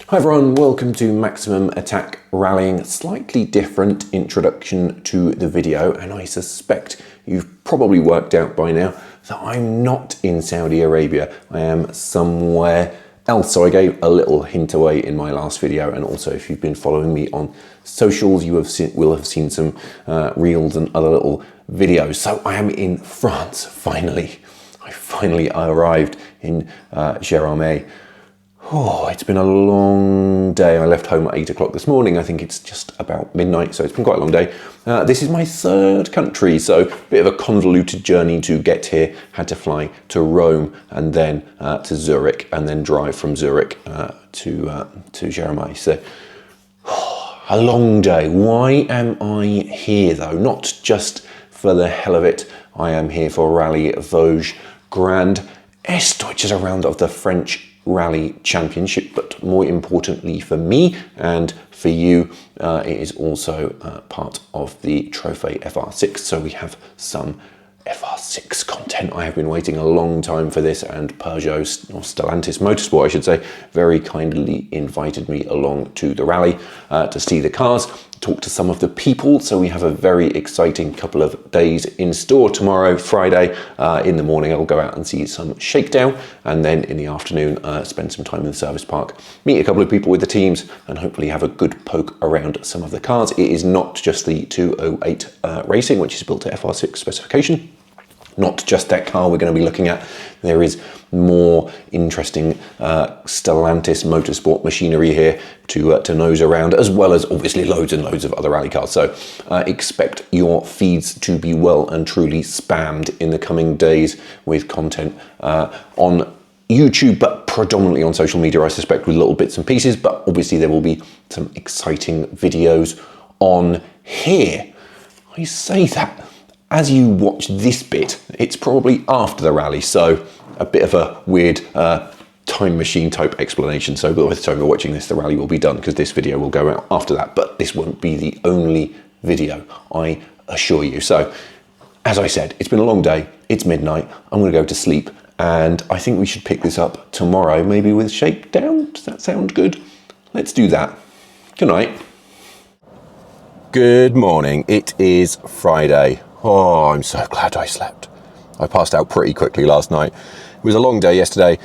Hi everyone, welcome to Maximum Attack Rallying. Slightly different introduction to the video, and I suspect you've probably worked out by now that I'm not in Saudi Arabia. I am somewhere else. So I gave a little hint away in my last video, and also if you've been following me on socials, you will have seen some reels and other little videos. So I am in France, finally. I finally arrived in Gazoo. Oh, it's been a long day. I left home at 8 o'clock this morning. I think it's just about midnight, so it's been quite a long day. This is my third country, so a bit of a convoluted journey to get here. Had to fly to Rome and then to Zurich, and then drive from Zurich to Gazoo. So, a long day. Why am I here though? Not just for the hell of it. I am here for Rallye Vosge Grand Est, which is a round of the French Rally Championship, but more importantly for me and for you, it is also part of the Trophy FR6, so we have some FR6 content. I have been waiting a long time for this, and Peugeot, or Stellantis Motorsport I should say, very kindly invited me along to the rally to see the cars, talk to some of the people. So we have a very exciting couple of days in store. Tomorrow, Friday, in the morning I'll go out and see some shakedown, and then in the afternoon spend some time in the service park, meet a couple of people with the teams, and hopefully have a good poke around some of the cars. It is not just the 208 Racing, which is built to FR6 specification. Not just that car we're going to be looking at. There is more interesting Stellantis Motorsport machinery here to nose around, as well as obviously loads and loads of other rally cars. So expect your feeds to be well and truly spammed in the coming days with content on YouTube, but predominantly on social media, I suspect, with little bits and pieces. But obviously there will be some exciting videos on here. I say that as you watch this bit, it's probably after the rally, so a bit of a weird time machine type explanation. So by the time you're watching this, the rally will be done, because this video will go out after that. But this won't be the only video, I assure you. So as I said, it's been a long day. It's midnight. I'm going to go to sleep, and I think we should pick this up tomorrow, maybe with shakedown. Does that sound good? Let's do that. Good night. Good morning. It is Friday. Oh, I'm so glad I slept. I passed out pretty quickly last night. It was a long day yesterday,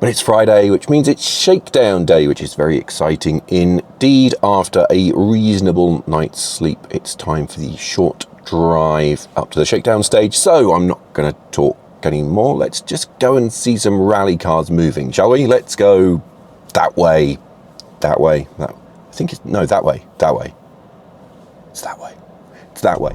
but it's Friday, which means it's shakedown day, which is very exciting indeed. After a reasonable night's sleep, it's time for the short drive up to the shakedown stage. So I'm not going to talk anymore. Let's just go and see some rally cars moving, shall we? Let's go that way, that way. That, I think it's, no, that way, that way. It's that way. It's that way.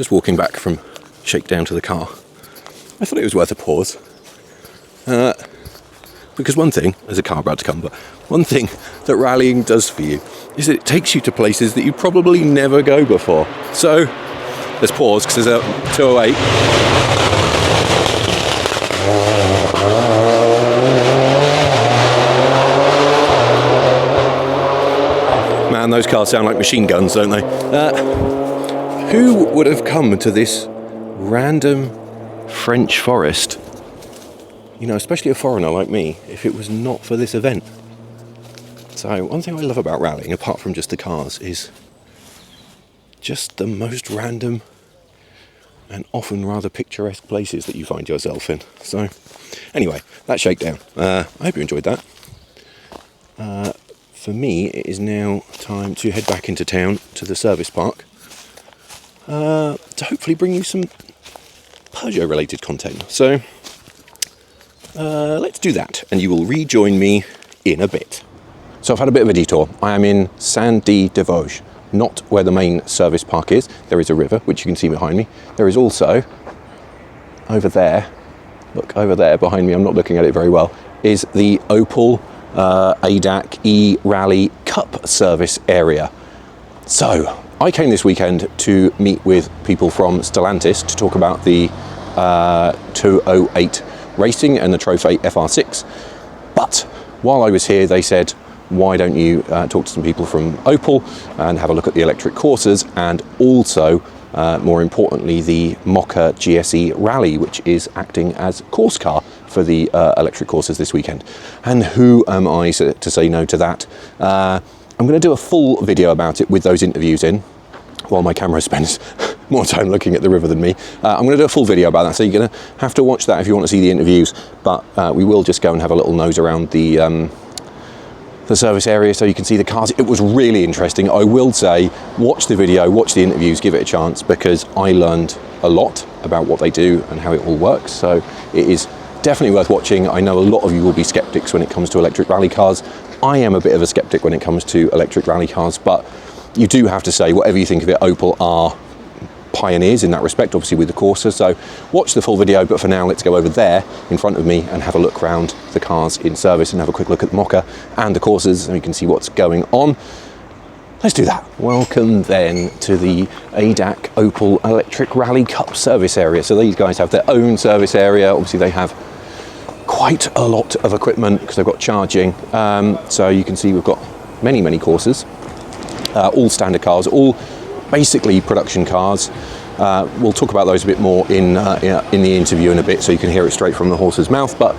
just walking back from shakedown to the car, I thought it was worth a pause. Because one thing, there's a car about to come, but one thing that rallying does for you is that it takes you to places that you probably never go before. So, let's pause because there's a 208. Man, those cars sound like machine guns, don't they? Who would have come to this random French forest, you know, especially a foreigner like me, if it was not for this event? So one thing I love about rallying, apart from just the cars, is just the most random and often rather picturesque places that you find yourself in. So anyway, that shakedown. I hope you enjoyed that. For me, it is now time to head back into town to the service park to hopefully bring you some Peugeot related content. So let's do that, and you will rejoin me in a bit. So I've had a bit of a detour. I am in Saint-Dié-de-Vosges, not where the main service park is. There is a river, which you can see behind me. There is also, over there, look over there behind me, I'm not looking at it very well, is the Opel ADAC E-Rallye Cup service area. So I came this weekend to meet with people from Stellantis to talk about the 208 racing and the Trophy FR6. But while I was here, they said, why don't you talk to some people from Opel and have a look at the electric Corsas, and also more importantly the Mocha GSE Rally, which is acting as course car for the electric Corsas this weekend. And who am I to say no to that? I'm going to do a full video about it with those interviews in, while my camera spends more time looking at the river than me. I'm going to do a full video about that, so you're going to have to watch that if you want to see the interviews, but we will just go and have a little nose around the service area so you can see the cars. It was really interesting. I will say, watch the video, watch the interviews, give it a chance, because I learned a lot about what they do and how it all works. So it is definitely worth watching. I know a lot of you will be skeptics when it comes to electric rally cars. I am a bit of a skeptic when it comes to electric rally cars, but you do have to say, whatever you think of it, Opel are pioneers in that respect, obviously with the Corsa. So watch the full video, but for now let's go over there in front of me and have a look around the cars in service and have a quick look at the Mocha and the Corsas, and you can see what's going on. Let's do that. Welcome then to the ADAC Opel Electric Rally Cup service area. So these guys have their own service area. Obviously they have quite a lot of equipment because they've got charging. So you can see we've got many Corsas, all standard cars, all basically production cars. We'll talk about those a bit more in the interview in a bit, so you can hear it straight from the horse's mouth, but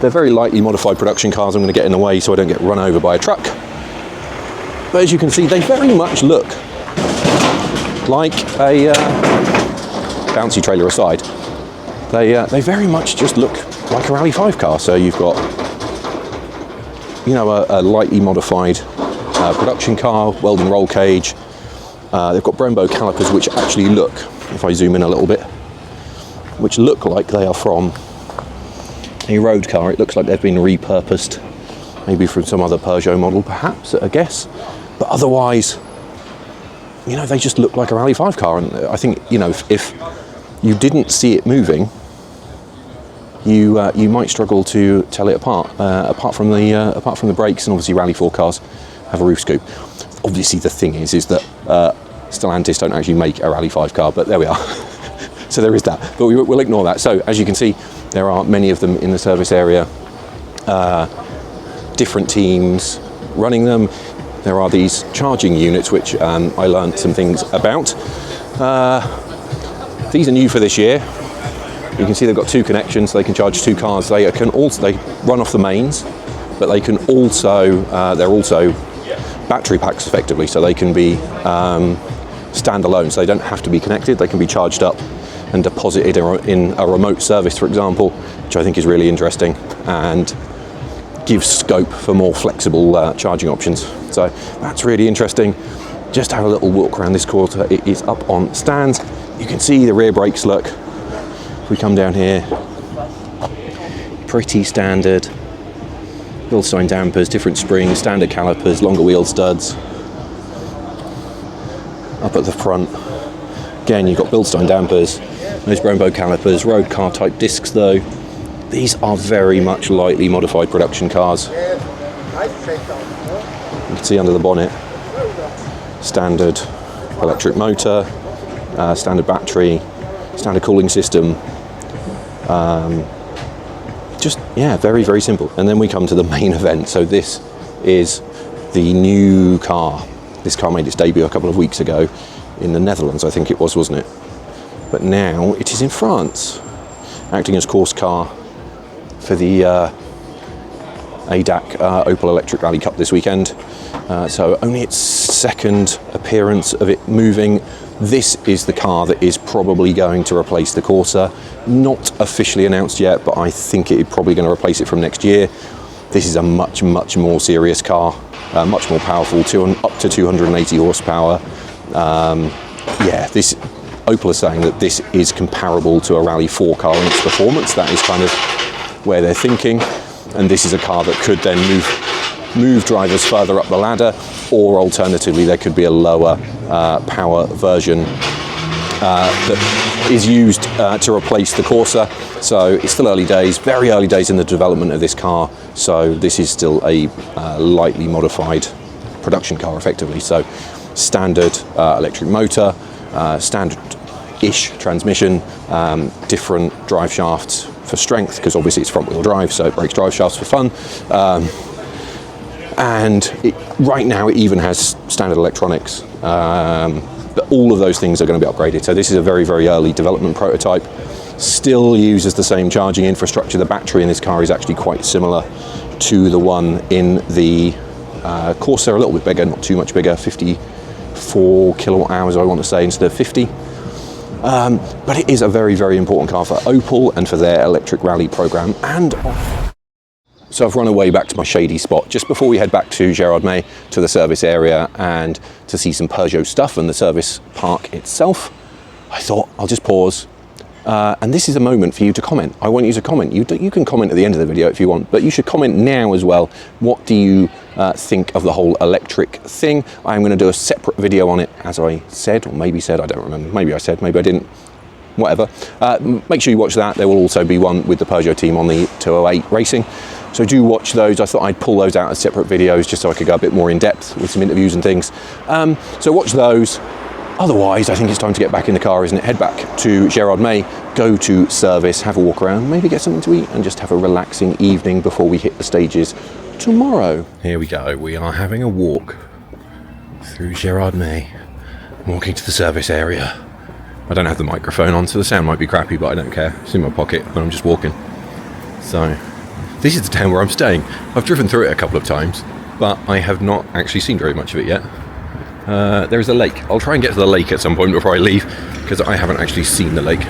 they're very lightly modified production cars. I'm going to get in the way so I don't get run over by a truck. But as you can see, they very much look like a bouncy trailer aside, they very much just look like a Rally 5 car. So you've got, you know, a lightly modified production car, welding roll cage. They've got Brembo calipers, which actually look, if I zoom in a little bit, which look like they are from a road car. It looks like they've been repurposed, maybe from some other Peugeot model, perhaps, at a guess. But otherwise, you know, they just look like a Rally 5 car. And I think, you know, if you didn't see it moving, you might struggle to tell it apart. Apart from the brakes, and obviously Rally 4 cars have a roof scoop. Obviously, the thing is that Stellantis don't actually make a Rally 5 car, but there we are. So there is that, but we'll ignore that. So as you can see, there are many of them in the service area, different teams running them. There are these charging units, which I learned some things about. These are new for this year. You can see they've got two connections, so they can charge two cars. They run off the mains, but they can also, they're also battery packs effectively, so they can be standalone, so they don't have to be connected. They can be charged up and deposited in a remote service, for example, which I think is really interesting and gives scope for more flexible charging options. So that's really interesting. Just have a little walk around this quarter. It is up on stands. You can see the rear brakes. Look, if we come down here, pretty standard. Bilstein dampers, different springs, standard calipers, longer wheel studs. Up at the front, Again, you've got Bilstein dampers, those Brembo calipers, road car type discs though. These are very much lightly modified production cars. You can see under the bonnet, standard electric motor, standard battery, standard cooling system. Just, yeah, very, very simple. And then we come to the main event. So this is the new car. This car made its debut a couple of weeks ago in the Netherlands, I think it was, wasn't it? But now it is in France, acting as course car for the ADAC Opel Electric Rally Cup this weekend. So only its second appearance of it moving. This is the car that is probably going to replace the Corsa. Not officially announced yet, but I think it's probably going to replace it from next year. This is a much, much more serious car, much more powerful, up to 280 horsepower. Yeah, this Opel is saying that this is comparable to a Rally 4 car in its performance. That is kind of where they're thinking. And this is a car that could then move drivers further up the ladder, or alternatively there could be a lower power version that is used to replace the Corsa. So it's still early days, very early days in the development of this car. So this is still a lightly modified production car effectively. So standard electric motor, standard-ish transmission, different drive shafts for strength, because obviously it's front-wheel drive, so it breaks drive shafts for fun. And right now it even has standard electronics, but all of those things are going to be upgraded. So this is a very, very early development prototype. Still uses the same charging infrastructure. The battery in this car is actually quite similar to the one in the Corsa, a little bit bigger, not too much bigger, 54 kilowatt hours I want to say instead of 50. But it is a very, very important car for Opel and for their electric rally program. And so I've run away back to my shady spot just before we head back to Gérardmer, to the service area, and to see some Peugeot stuff and the service park itself. I thought I'll just pause. And this is a moment for you to comment. I want you to comment. You can comment at the end of the video if you want, but you should comment now as well. What do you think of the whole electric thing? I'm going to do a separate video on it, as I said, or maybe said, I don't remember. Maybe I said, maybe I didn't. Whatever. Make sure you watch that. There will also be one with the Peugeot team on the 208 racing. So do watch those. I thought I'd pull those out as separate videos just so I could go a bit more in depth with some interviews and things. So watch those. Otherwise, I think it's time to get back in the car, isn't it? Head back to Gérardmer, go to service, have a walk around, maybe get something to eat, and just have a relaxing evening before we hit the stages tomorrow. Here we go. We are having a walk through Gérardmer, walking to the service area. I don't have the microphone on, so the sound might be crappy, but I don't care. It's in my pocket when I'm just walking. So, this is the town where I'm staying. I've driven through it a couple of times, but I have not actually seen very much of it yet. There is a lake. I'll try and get to the lake at some point before I leave, because I haven't actually seen the lake.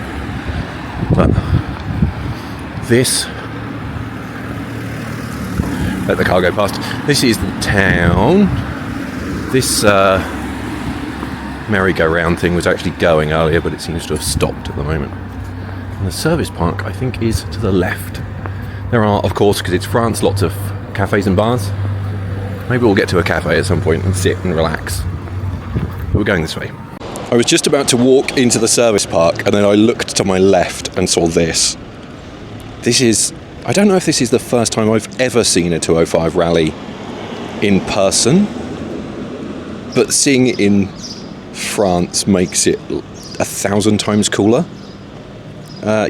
But this, let the car go past. This is the town. This merry-go-round thing was actually going earlier, but it seems to have stopped at the moment. And the service park, I think, is to the left. There are, of course, because it's France, lots of cafes and bars. Maybe we'll get to a cafe at some point and sit and relax. But we're going this way. I was just about to walk into the service park, and then I looked to my left and saw this. This is, I don't know if this is the first time I've ever seen a 205 Rally in person, but seeing it in France makes it 1,000 times cooler.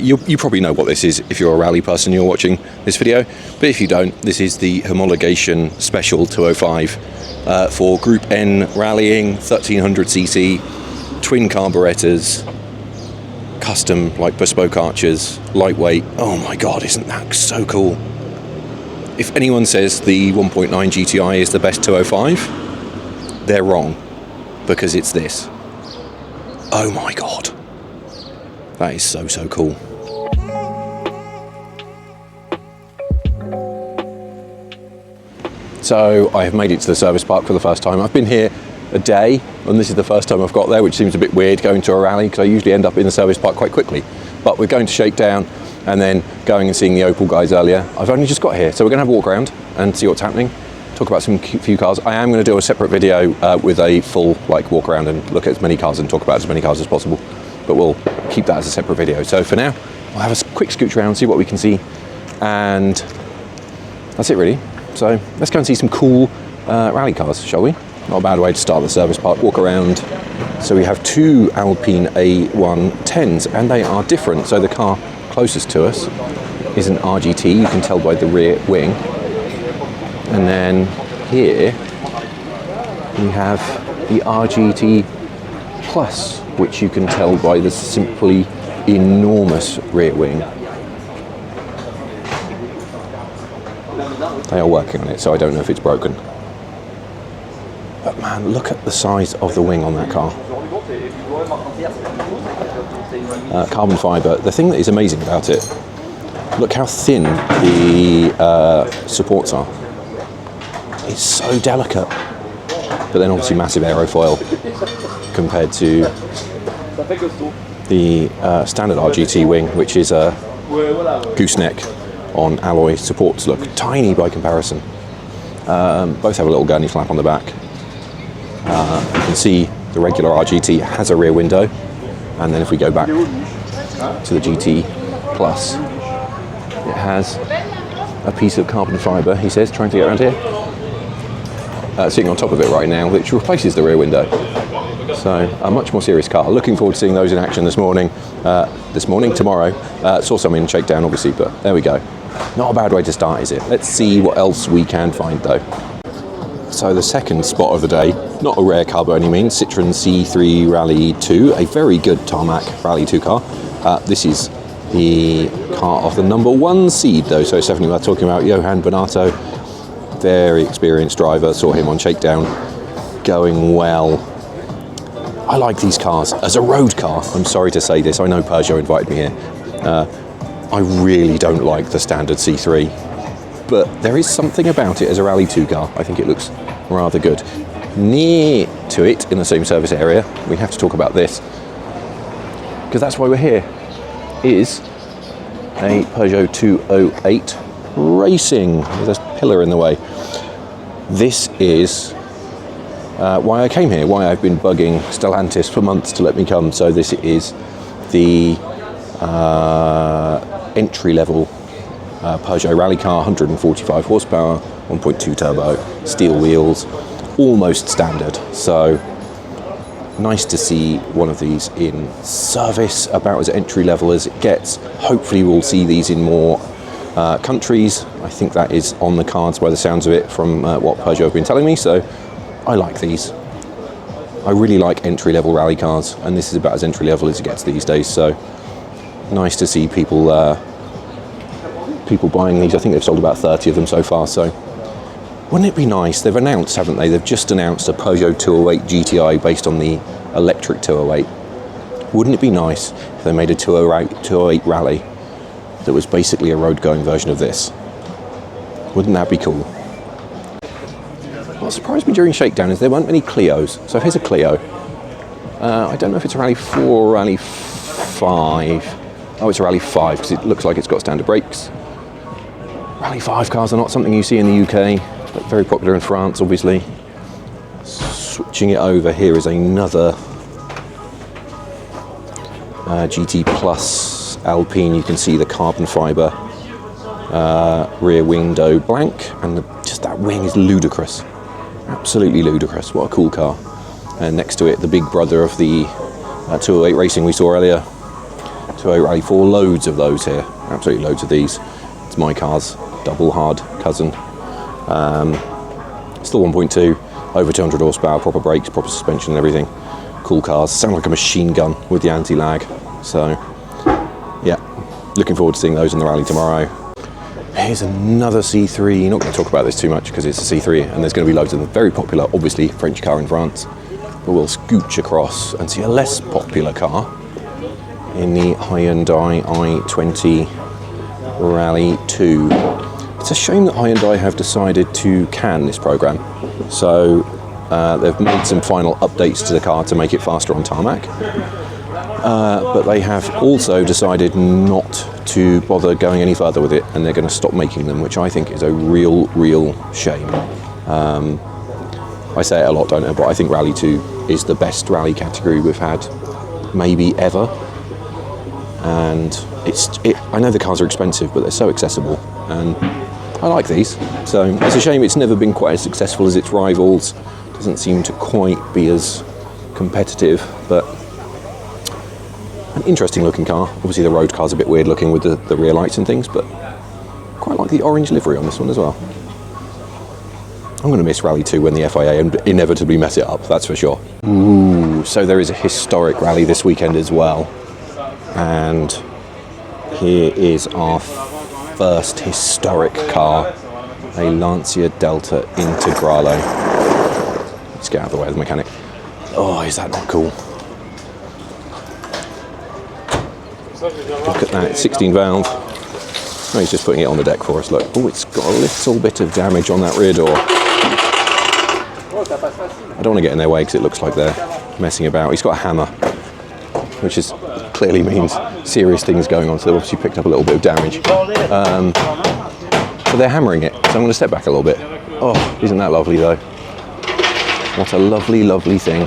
You probably know what this is if you're a rally person, you're watching this video, but if you don't, this is the homologation special 205 for Group N rallying, 1300cc, twin carburetors, custom, like bespoke archers, lightweight. Oh my god, isn't that so cool? If anyone says the 1.9 GTI is the best 205, they're wrong, because it's this. Oh my god. That is so, so cool. So I have made it to the service park for the first time. I've been here a day, and this is the first time I've got there, which seems a bit weird going to a rally, because I usually end up in the service park quite quickly. But we're going to Shakedown and then going and seeing the Opel guys earlier. I've only just got here, so we're going to have a walk around and see what's happening. talk about some few cars. I am going to do a separate video with a full walk around and look at as many cars and talk about as many cars as possible, but we'll keep that as a separate video. So for now, we'll have a quick scooch around, see what we can see, and that's it really. So let's go and see some cool rally cars, shall we? Not a bad way to start the service park, walk around. So we have two Alpine A110s, and they are different. So the car closest to us is an RGT, you can tell by the rear wing. And then here we have the RGT Plus, which you can tell by the simply enormous rear wing. They are working on it, so I don't know if it's broken. But man, look at the size of the wing on that car. Carbon fibre. The thing that is amazing about it, look how thin the supports are. It's so delicate. But then obviously massive aerofoil compared to the standard RGT wing, which is a gooseneck on alloy supports. Look tiny by comparison. Both have a little gurney flap on the back. You can see the regular RGT has a rear window, and then if we go back to the GT Plus, it has a piece of carbon fibre, he says, trying to get around here, sitting on top of it right now, which replaces the rear window. So a much more serious car. Looking forward to seeing those in action tomorrow. Saw some in shakedown obviously, but there we go. Not a bad way to start, is it? Let's see what else we can find though. So the second spot of the day, not a rare car by any means, Citroen C3 Rallye 2, a very good tarmac Rallye 2 car. This is the car of the #1 seed though, so Stephanie, we're talking about Johan Bonato, very experienced driver, saw him on shakedown, going well. I like these cars as a road car. I'm sorry to say this, I know Peugeot invited me here. I really don't like the standard C3, but there is something about it as a Rallye 2 car. I think it looks rather good. Near to it, in the same service area, we have to talk about this, because that's why we're here, is a Peugeot 208 Racing. There's a pillar in the way. This is why I came here, why I've been bugging Stellantis for months to let me come. So this is the entry-level Peugeot rally car, 145 horsepower, 1.2 turbo, steel wheels, almost standard. So nice to see one of these in service, about as entry level as it gets. Hopefully we'll see these in more countries. I think that is on the cards by the sounds of it from what Peugeot have been telling me. So I like these. I really like entry level rally cars, and this is about as entry level as it gets these days. So nice to see people buying these. I think they've sold about 30 of them so far. So wouldn't it be nice? They've announced, haven't they? They've just announced a Peugeot 208 GTI based on the electric 208. Wouldn't it be nice if they made a 208 Rally that was basically a road-going version of this? Wouldn't that be cool? What surprised me during shakedown is there weren't many Clios. So here's a Clio. I don't know if it's a Rally 4 or Rally 5. Oh, it's a Rally 5 because it looks like it's got standard brakes. Rally 5 cars are not something you see in the UK, but very popular in France, obviously. Switching it over, here is another GT Plus Alpine. You can see the carbon fibre rear window blank, and just that wing is ludicrous. Absolutely ludicrous. What a cool car. And next to it, the big brother of the 208 Racing we saw earlier. 208 Rally 4, loads of those here. Absolutely loads of these. It's my car's double hard cousin. Still 1.2, over 200 horsepower, proper brakes, proper suspension and everything. Cool cars. Sound like a machine gun with the anti-lag. So, yeah, looking forward to seeing those in the rally tomorrow. Here's another C3. Not going to talk about this too much because it's a C3 and there's going to be loads of them. Very popular, obviously, French car in France. But we'll scooch across and see a less popular car in the Hyundai i20 Rally 2. It's a shame that Hyundai have decided to can this program. So they've made some final updates to the car to make it faster on tarmac. But they have also decided not to bother going any further with it, and they're going to stop making them, which I think is a real shame. I say it a lot, don't I? But I think Rally 2 is the best rally category we've had, maybe ever. And I know the cars are expensive, but they're so accessible, and I like these. So it's a shame it's never been quite as successful as its rivals. Doesn't seem to quite be as competitive, but an interesting looking car. Obviously the road car's a bit weird looking with the rear lights and things, but quite like the orange livery on this one as well. I'm going to miss Rally 2 when the FIA inevitably mess it up, that's for sure. Ooh, so there is a historic rally this weekend as well. And here is our first historic car, a Lancia Delta Integrale. Let's get out of the way of the mechanic. Oh, is that not cool? Look at that, 16 valve. Oh, he's just putting it on the deck for us, look. Oh, it's got a little bit of damage on that rear door. I don't want to get in their way because it looks like they're messing about. He's got a hammer, which clearly means serious things going on, so they've obviously picked up a little bit of damage. But they're hammering it, so I'm going to step back a little bit. Oh, isn't that lovely though? What a lovely, lovely thing.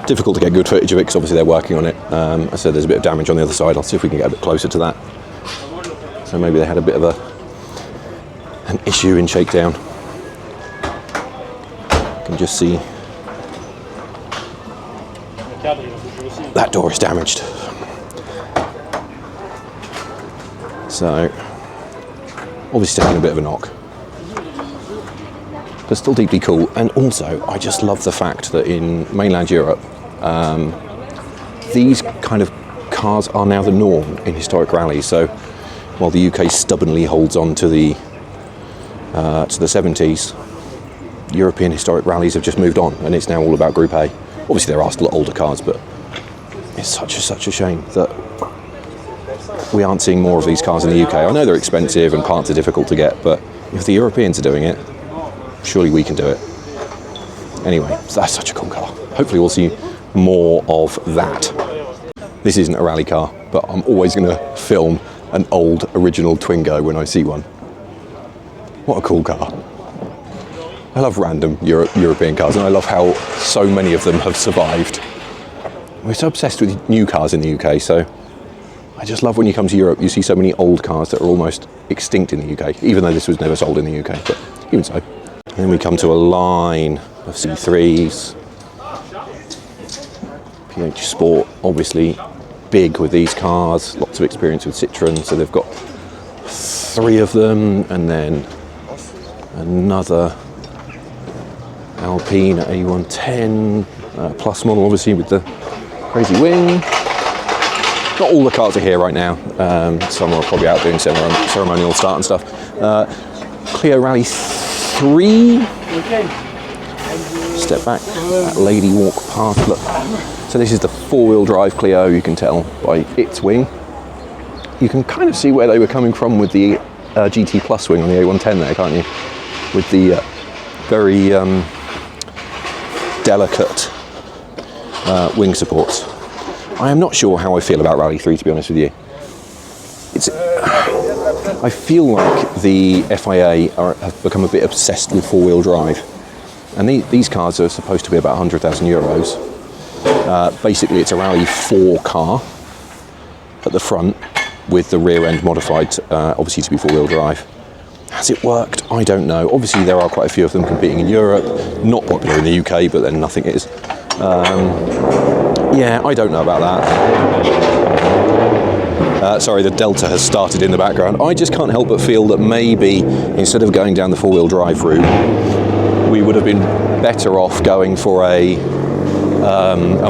Difficult to get good footage of it because obviously they're working on it. I said there's a bit of damage on the other side. I'll see if we can get a bit closer to that. So maybe they had a bit of an issue in shakedown. You can just see that door is damaged. So obviously taking a bit of a knock, but still deeply cool. And also I just love the fact that in mainland Europe these kind of cars are now the norm in historic rallies. So while the UK stubbornly holds on to the 70s, European historic rallies have just moved on, and it's now all about Group A. Obviously there are still older cars, but it's such a shame that we aren't seeing more of these cars in the UK. I know they're expensive and parts are difficult to get, but if the Europeans are doing it, surely we can do it. Anyway, so that's such a cool car. Hopefully we'll see more of that. This isn't a rally car, but I'm always going to film an old original Twingo when I see one. What a cool car. I love random European cars, and I love how so many of them have survived. We're so obsessed with new cars in the UK, so I just love when you come to Europe, you see so many old cars that are almost extinct in the UK, even though this was never sold in the UK, but even so. And then we come to a line of C3s. PH Sport, obviously big with these cars, lots of experience with Citroën, so they've got 3 of them, and then another Alpine A110 Plus model, obviously with the crazy wing. Not all the cars are here right now. Some are probably out doing ceremonial start and stuff. Clio Rally 3. Step back, that lady walk past, look. So this is the 4-wheel drive Clio, you can tell by its wing. You can kind of see where they were coming from with the GT Plus wing on the A110 there, can't you? With the very delicate wing supports. I am not sure how I feel about Rally 3, to be honest with you. I feel like the FIA have become a bit obsessed with 4-wheel drive. And these cars are supposed to be about 100,000 euros. Basically, it's a Rally 4 car at the front with the rear end modified, obviously to be 4-wheel drive. Has it worked? I don't know. Obviously, there are quite a few of them competing in Europe. Not popular in the UK, but then nothing is. Yeah, I don't know about that. Sorry, the Delta has started in the background. I just can't help but feel that maybe instead of going down the 4-wheel drive route, we would have been better off going for a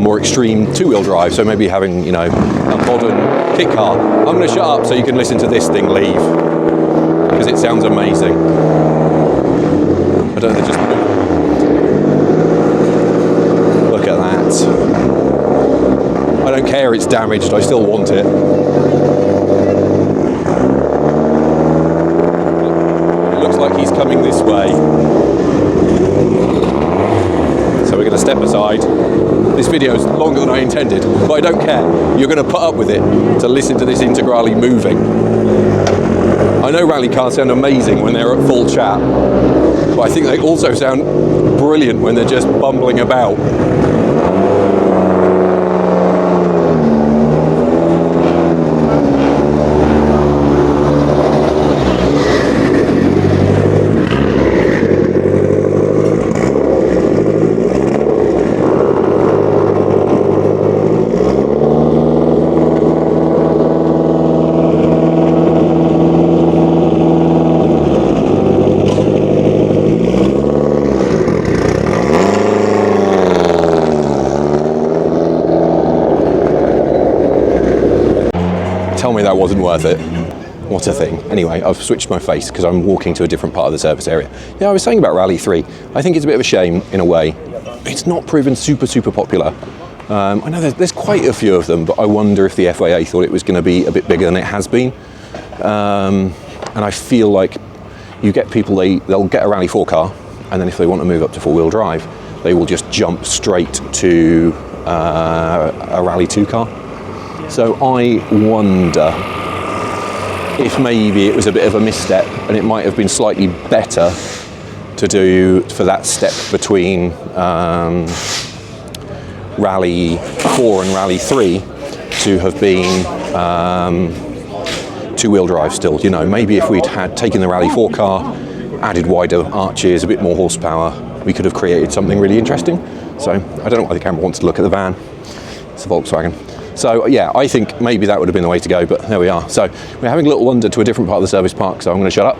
more extreme 2-wheel drive. So maybe having, you know, a modern kit car. I'm going to shut up so you can listen to this thing leave, because it sounds amazing. I don't know, just look at that. I don't care it's damaged, I still want it. It looks like he's coming this way. So we're going going to step aside. This video is longer than I intended, but I don't care. You're going to put up with it to listen to this Integrale moving. I know rally cars sound amazing when they're at full chat, but I think they also sound brilliant when they're just bumbling about. Tell me that wasn't worth it. What a thing. Anyway, I've switched my face because I'm walking to a different part of the service area. Yeah, I was saying about Rallye 3, I think it's a bit of a shame in a way. It's not proven super popular. I know there's quite a few of them, but I wonder if the FIA thought it was going to be a bit bigger than it has been. And I feel like you get people, they'll get a Rallye 4 car, and then if they want to move up to four-wheel drive, they will just jump straight to a Rallye 2 car. So I wonder if maybe it was a bit of a misstep and it might have been slightly better to do for that step between Rallye 4 and Rallye 3 to have been two-wheel drive still. You know, maybe if we'd had taken the Rallye 4 car, added wider arches, a bit more horsepower, we could have created something really interesting. So I don't know why the camera wants to look at the van. It's a Volkswagen. So yeah, I think maybe that would have been the way to go, but there we are. So we're having a little wander to a different part of the service park, so I'm going to shut up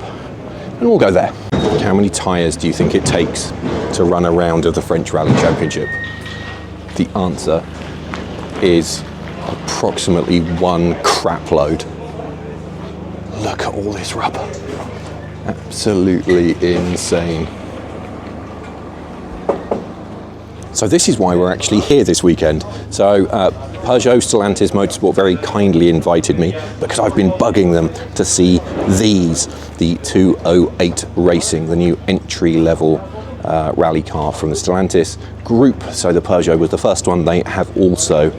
and we'll go there. How many tyres do you think it takes to run a round of the French Rally Championship? The answer is approximately 1 crap load. Look at all this rubber. Absolutely insane. So this is why we're actually here this weekend. So Peugeot, Stellantis, Motorsport very kindly invited me because I've been bugging them to see these, the 208 Racing, the new entry-level rally car from the Stellantis group. So the Peugeot was the first one. They have also,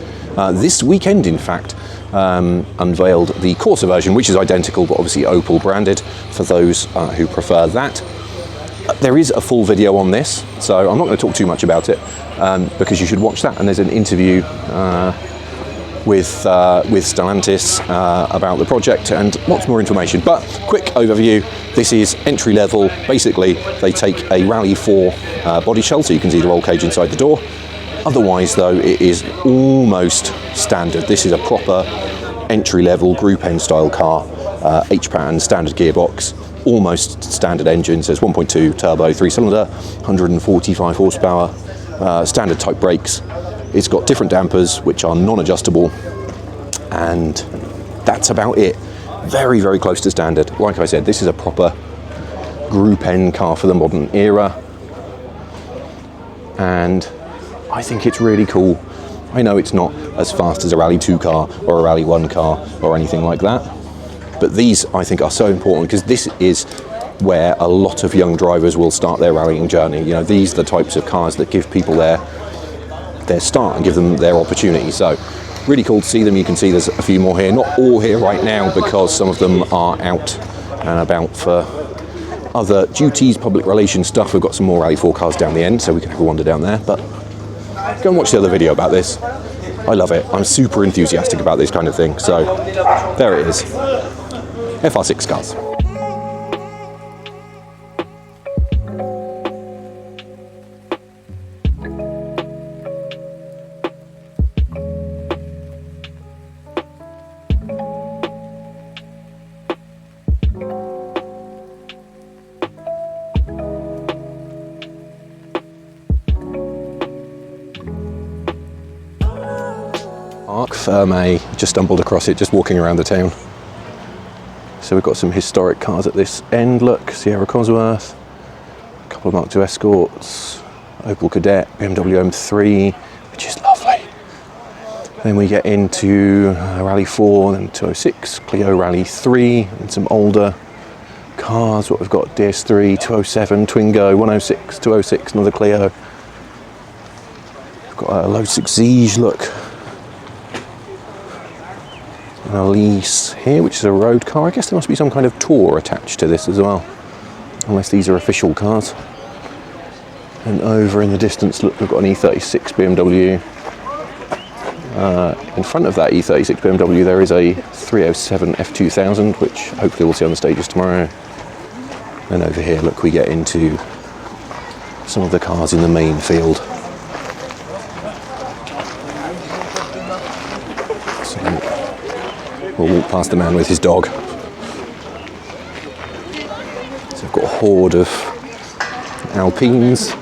this weekend in fact, unveiled the Corsa version, which is identical but obviously Opel branded for those who prefer that. There is a full video on this, so I'm not going to talk too much about it because you should watch that. And there's an interview with Stellantis about the project and lots more information. But quick overview, this is entry level. Basically, they take a Rallye 4 body shell, so you can see the roll cage inside the door. Otherwise, though, it is almost standard. This is a proper entry level Group N style car, H-pattern, standard gearbox. Almost standard engines. There's 1.2 turbo, 3-cylinder, 145 horsepower, standard type brakes. It's got different dampers, which are non-adjustable, and that's about it. Very close to standard. Like I said, this is a proper Group N car for the modern era, and I think it's really cool. I know it's not as fast as a Rallye 2 car or a Rallye 1 car or anything like that, but these, I think, are so important because this is where a lot of young drivers will start their rallying journey. You know, these are the types of cars that give people their start and give them their opportunity. So, really cool to see them. You can see there's a few more here. Not all here right now because some of them are out and about for other duties, public relations stuff. We've got some more Rallye 4 cars down the end, so we can have a wander down there. But go and watch the other video about this. I love it. I'm super enthusiastic about this kind of thing. So, there it is. FR6 cars. Arc Ferme, just stumbled across it just walking around the town. So we've got some historic cars at this end. Look, Sierra Cosworth, a couple of Mark II Escorts, Opel Kadett, BMW M3, which is lovely. Then we get into Rallye 4, then 206, Clio Rallye 3, and some older cars. What we've got, DS3, 207, Twingo, 106, 206, another Clio. Got a low 6Z's look. And a lease here, which is a road car. I guess there must be some kind of tour attached to this as well, unless these are official cars. And over in the distance, look, we've got an E36 BMW. In front of that E36 BMW, there is a 307 F2000, which hopefully we'll see on the stages tomorrow. And over here, look, we get into some of the cars in the main field. So we'll walk past the man with his dog. So I've got a horde of Alpines.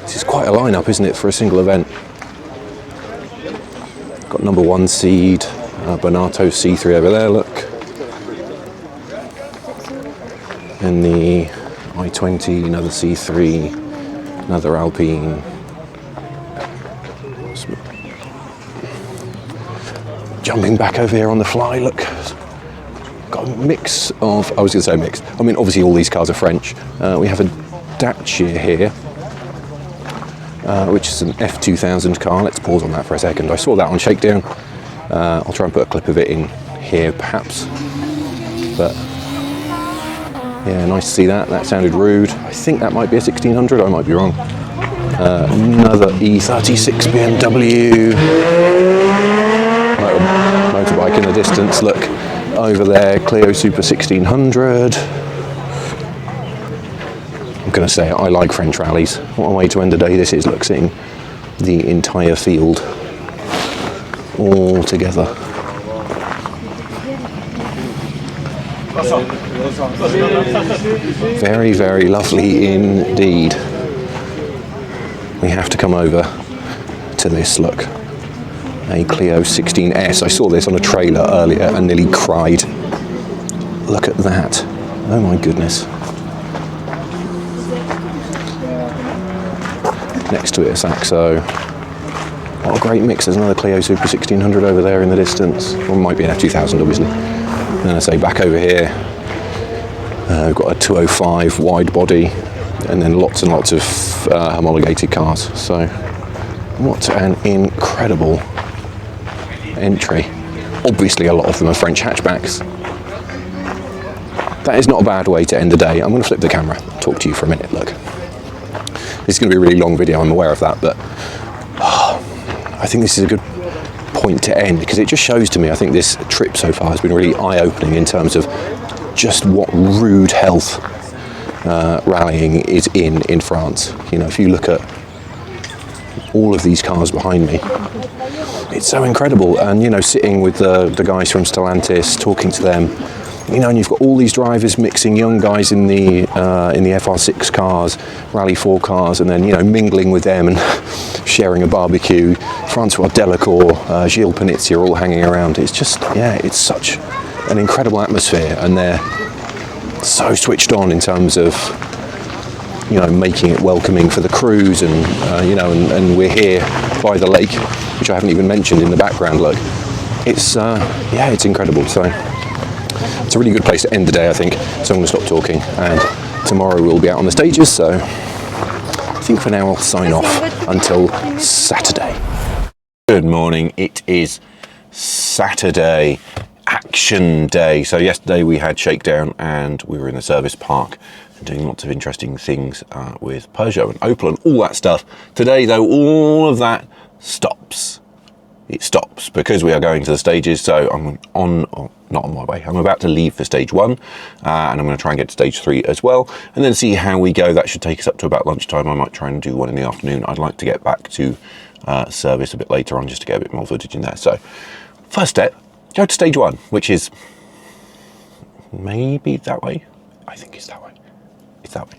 This is quite a lineup, isn't it, for a single event? Got number 1 seed, Bonato C3 over there, look. And the I-20, another C3, another Alpine. Jumping back over here on the fly, look. Got a mix of, I was going to say mixed, I mean obviously all these cars are French. We have a Dacia here, which is an F2000 car. Let's pause on that for a second. I saw that on Shakedown. I'll try and put a clip of it in here perhaps. But yeah, nice to see that. That sounded rude. I think that might be a 1600, I might be wrong. Another E36 BMW. Motorbike in the distance, look. Over there, Clio Super 1600. I'm going to say I like French rallies. What a way to end the day this is, look, seeing the entire field all together. Very, very lovely indeed. We have to come over to this, look. A Clio 16S. I saw this on a trailer earlier and nearly cried. Look at that. Oh my goodness. Next to it, a Saxo. What a great mix. There's another Clio Super 1600 over there in the distance. Or it might be an F2000, obviously. And I say back over here, we've got a 205 wide body, and then lots and lots of homologated cars. So, what an incredible entry. Obviously a lot of them are French hatchbacks. That is not a bad way to end the day. I'm going to flip the camera, talk to you for a minute. Look, this is going to be a really long video, I'm aware of that, but I think this is a good point to end because it just shows to me, I think this trip so far has been really eye-opening in terms of just what rude health rallying is in France. You know, if you look at all of these cars behind me, it's so incredible. And you know, sitting with the guys from Stellantis, talking to them, you know, and you've got all these drivers mixing, young guys in the FR6 cars, Rally 4 cars, and then, you know, mingling with them and sharing a barbecue. Francois Delacour, Gilles Panizzi are all hanging around. It's just, yeah, it's such an incredible atmosphere, and they're so switched on in terms of, you know, making it welcoming for the crews, and you know, and we're here by the lake, which I haven't even mentioned in the background. Look, it's yeah, it's incredible. So it's a really good place to end the day, I think. So I'm going to stop talking, and tomorrow we'll be out on the stages. So I think for now I'll sign off until Saturday. Good morning. It is Saturday, action day. So yesterday we had Shakedown and we were in the service park and doing lots of interesting things with Peugeot and Opel and all that stuff. Today though, all of that stops. It stops because we are going to the stages. So I'm not on my way. I'm about to leave for stage 1 and I'm going to try and get to stage 3 as well, and then see how we go. That should take us up to about lunchtime. I might try and do one in the afternoon. I'd like to get back to service a bit later on just to get a bit more footage in there. So first step, go to stage 1, which is maybe that way. I think it's that way. It's that way.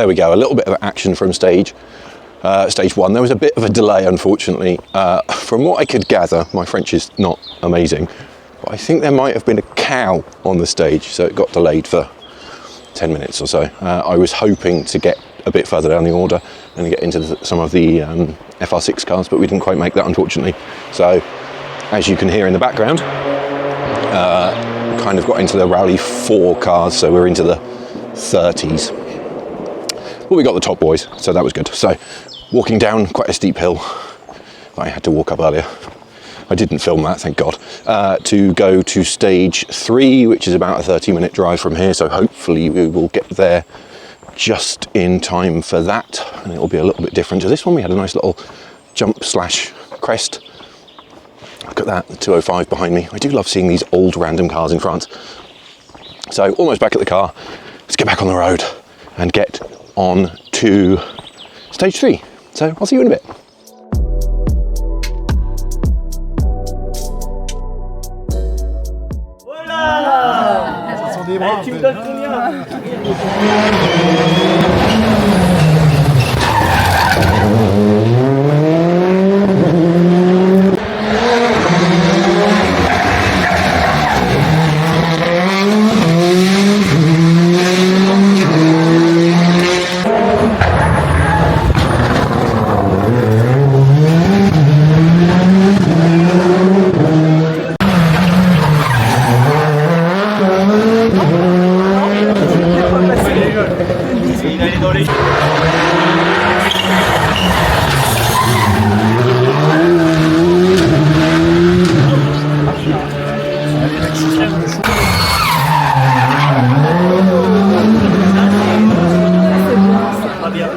we go, a little bit of action from stage 1. There was a bit of a delay, unfortunately. From what I could gather, my French is not amazing, but I think there might have been a cow on the stage, so it got delayed for 10 minutes or so. I was hoping to get a bit further down the order and get into some of the FR6 cars, but we didn't quite make that, unfortunately. So, as you can hear in the background, kind of got into the Rallye 4 cars, so we're into the 30s. But we got the top boys, so that was good. So, walking down quite a steep hill that I had to walk up earlier. I didn't film that, thank God. To go to stage 3, which is about a 30-minute drive from here, so hopefully we will get there just in time for that, and it'll be a little bit different to this one. We had a nice little jump slash crest. Look at that, the 205 behind me. I do love seeing these old random cars in France. So almost back at the car. Let's get back on the road and get on to stage 3. So I'll see you in a bit. Voilà. Tu me donnes combien?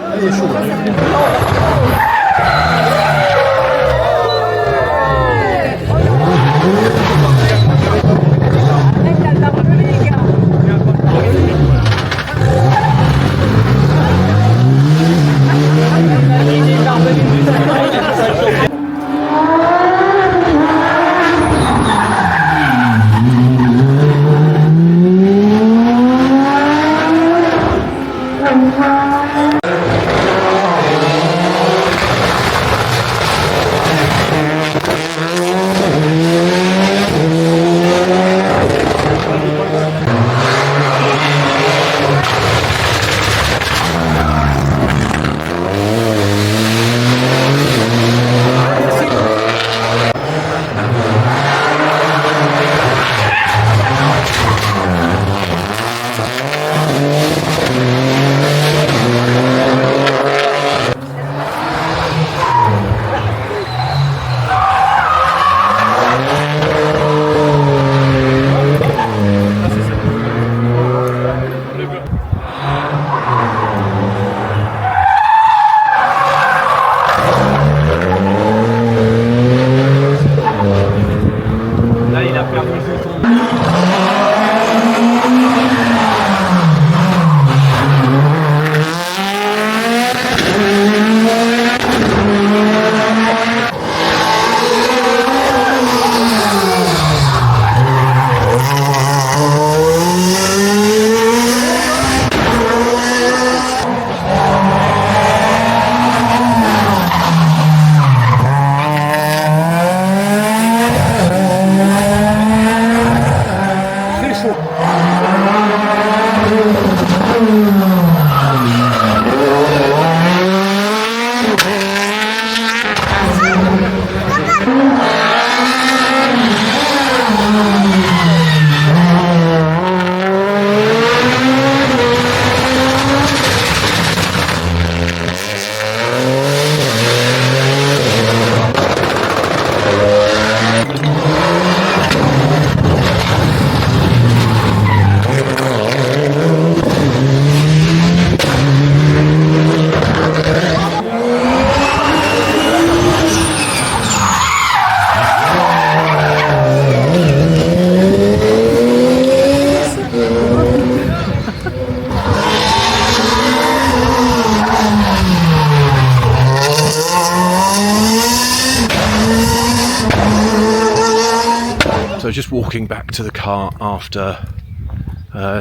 So just walking back to the car after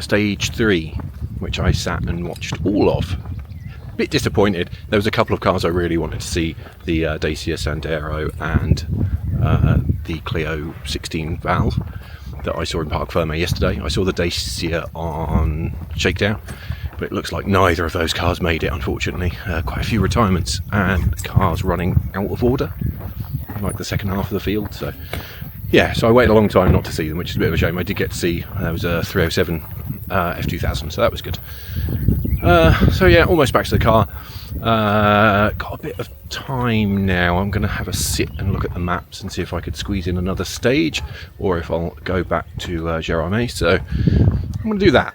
stage 3, which I sat and watched all of bit disappointed. There was a couple of cars I really wanted to see, the Dacia Sandero and the Clio 16 valve that I saw in Parc Fermé yesterday. I saw the Dacia on Shakedown, but it looks like neither of those cars made it, unfortunately. Quite a few retirements and cars running out of order, like the second half of the field. So yeah, so I waited a long time not to see them, which is a bit of a shame. I did get to see, there was a 307 F2000, so that was good. So yeah, almost back to the car. Got a bit of time now. I'm going to have a sit and look at the maps and see if I could squeeze in another stage, or if I'll go back to Gérardmer. So I'm going to do that.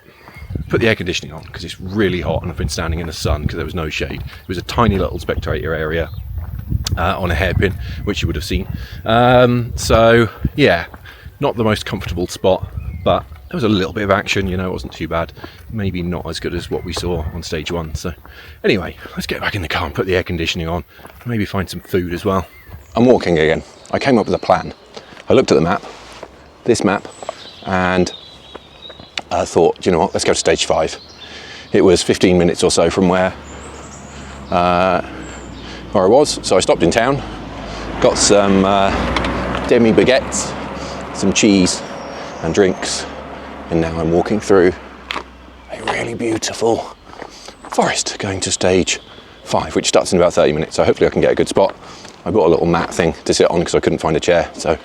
Put the air conditioning on because it's really hot, and I've been standing in the sun because there was no shade. It was a tiny little spectator area on a hairpin, which you would have seen. So yeah, not the most comfortable spot, but there was a little bit of action, you know, it wasn't too bad. Maybe not as good as what we saw on stage 1. So anyway, let's get back in the car and put the air conditioning on, maybe find some food as well. I'm walking again. I came up with a plan. I looked at the map, this map, and I thought, do you know what, let's go to stage 5. It was 15 minutes or so from where I was, so I stopped in town, got some demi baguettes, some cheese and drinks, and now I'm walking through a really beautiful forest going to stage 5, which starts in about 30 minutes, so hopefully I can get a good spot. I bought a little mat thing to sit on because I couldn't find a chair, so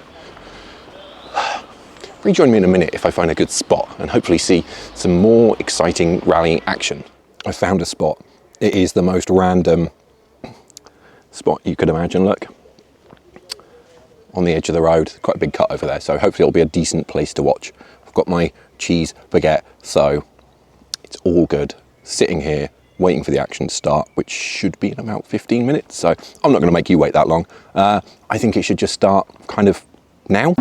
rejoin me in a minute if I find a good spot and hopefully see some more exciting rallying action. I found a spot. It is the most random spot you could imagine. Look, on the edge of the road, quite a big cut over there, so hopefully it'll be a decent place to watch. I've got my cheese baguette, so it's all good. Sitting here waiting for the action to start, which should be in about 15 minutes, so I'm not going to make you wait that long. I think it should just start kind of now.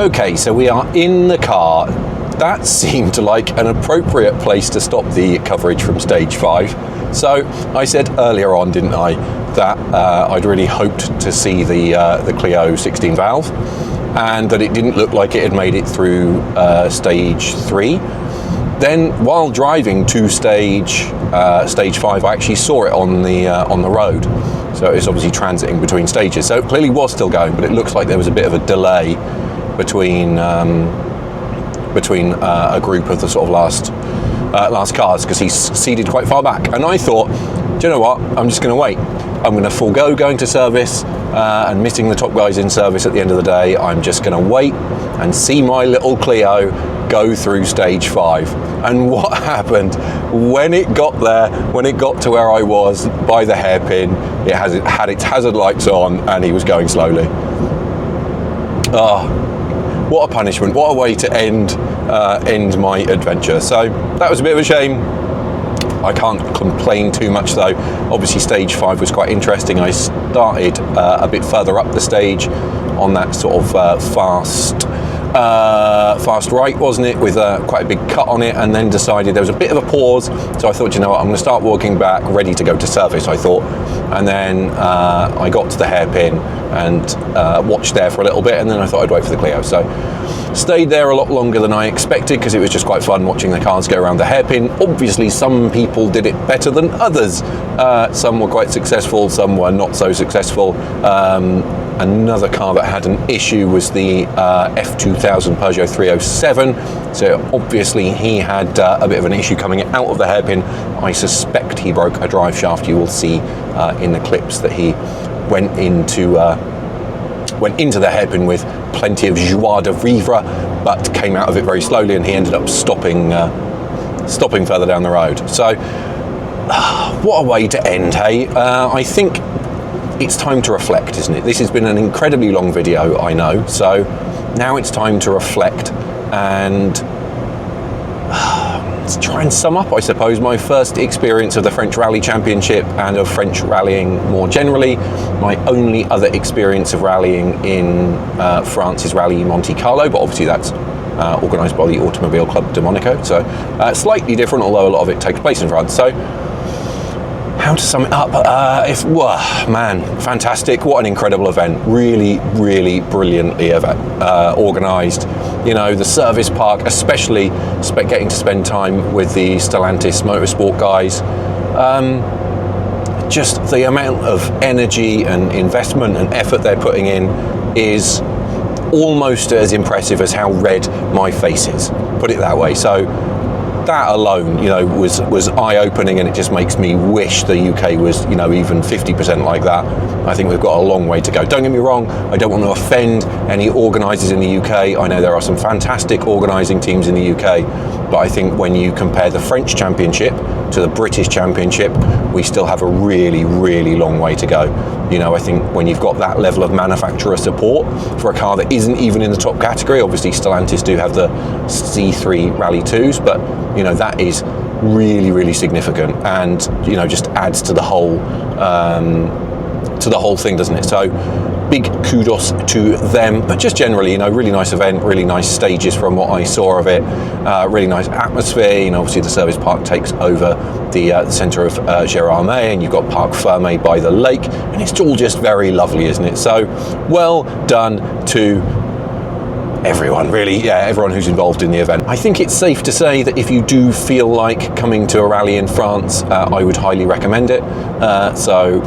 Okay, so we are in the car. That seemed like an appropriate place to stop the coverage from stage 5. So I said earlier on, didn't I, that I'd really hoped to see the Clio 16 valve, and that it didn't look like it had made it through stage 3. Then, while driving to stage 5, I actually saw it on the road. So it's obviously transiting between stages. So it clearly was still going, but it looks like there was a bit of a delay between a group of the sort of last cars, because he's seated quite far back. And I thought, do you know what? I'm just going to wait. I'm going to forego going to service and missing the top guys in service at the end of the day. I'm just going to wait and see my little Clio go through stage 5. And what happened when it got there, when it got to where I was by the hairpin, it had its hazard lights on and he was going slowly. What a punishment, what a way to end my adventure. So that was a bit of a shame. I can't complain too much though. Obviously stage 5 was quite interesting. I started a bit further up the stage on that sort of fast right, wasn't it, with quite a big cut on it, and then decided there was a bit of a pause, so I thought, you know what, I'm going to start walking back, ready to go to service, I thought. And then I got to the hairpin and watched there for a little bit, and then I thought I'd wait for the Clio. So stayed there a lot longer than I expected, because it was just quite fun watching the cars go around the hairpin. Obviously some people did it better than others. Some were quite successful, some were not so successful. Another car that had an issue was the F2000 Peugeot 307. So obviously he had a bit of an issue coming out of the hairpin. I suspect he broke a drive shaft. You will see in the clips that he went into the hairpin with plenty of joie de vivre, but came out of it very slowly, and he ended up stopping further down the road. So what a way to end, hey? I think it's time to reflect, isn't it? This has been an incredibly long video, I know, so now it's time to reflect and let's try and sum up, I suppose, my first experience of the French Rally Championship and of French rallying more generally. My only other experience of rallying in France is Rallye Monte Carlo, but obviously that's organised by the Automobile Club de Monaco, so slightly different, although a lot of it takes place in France. So how to sum it up? Man, fantastic. What an incredible event. Really, really brilliantly organised. You know, the service park, especially getting to spend time with the Stellantis Motorsport guys. Just the amount of energy and investment and effort they're putting in is almost as impressive as how red my face is, put it that way. So that alone, you know, was eye-opening, and it just makes me wish the UK was, you know, even 50% like that. I think we've got a long way to go. Don't get me wrong, I don't want to offend any organisers in the UK. I know there are some fantastic organising teams in the UK, but I think when you compare the French Championship to the British Championship, we still have a really, really long way to go. You know, I think when you've got that level of manufacturer support for a car that isn't even in the top category, obviously Stellantis do have the C3 Rally 2s, but you know, that is really, really significant, and you know, just adds to the whole thing, doesn't it? So big kudos to them. But just generally, you know, really nice event, really nice stages from what I saw of it, really nice atmosphere. You know, obviously the service park takes over the centre of Gérardmer, and you've got Parc Fermé by the lake, and it's all just very lovely, isn't it? So well done to everyone, really. Yeah, everyone who's involved in the event. I think it's safe to say that if you do feel like coming to a rally in France, I would highly recommend it. So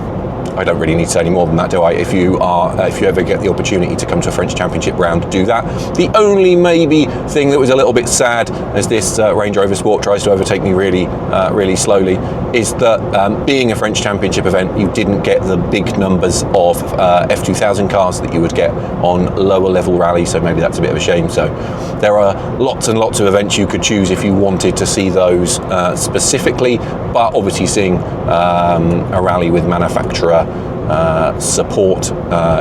I don't really need to say any more than that, do I? If you ever get the opportunity to come to a French Championship round, do that. The only maybe thing that was a little bit sad as this Range Rover Sport tries to overtake me really, really slowly, is that being a French Championship event, you didn't get the big numbers of F2000 cars that you would get on lower level rallies, so maybe that's a bit of a shame. So there are lots and lots of events you could choose if you wanted to see those specifically, but obviously seeing a rally with manufacturer support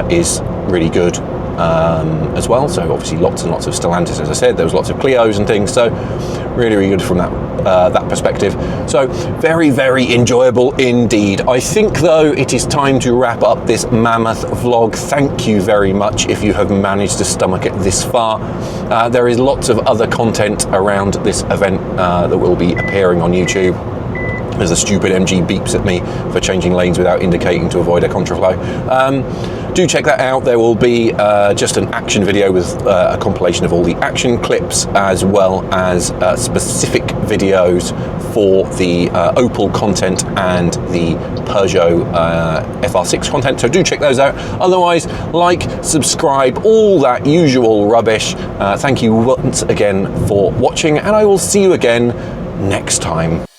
is really good. as well. So obviously lots and lots of Stellantis, as I said. There was lots of Clios and things. So really, really good from that perspective. So very, very enjoyable indeed. I think though it is time to wrap up this mammoth vlog. Thank you very much if you have managed to stomach it this far. There is lots of other content around this event that will be appearing on YouTube. As the stupid MG beeps at me for changing lanes without indicating to avoid a contraflow. Do check that out. There will be just an action video with a compilation of all the action clips, as well as specific videos for the Opel content and the Peugeot FR6 content. So do check those out. Otherwise, like, subscribe, all that usual rubbish. Thank you once again for watching, and I will see you again next time.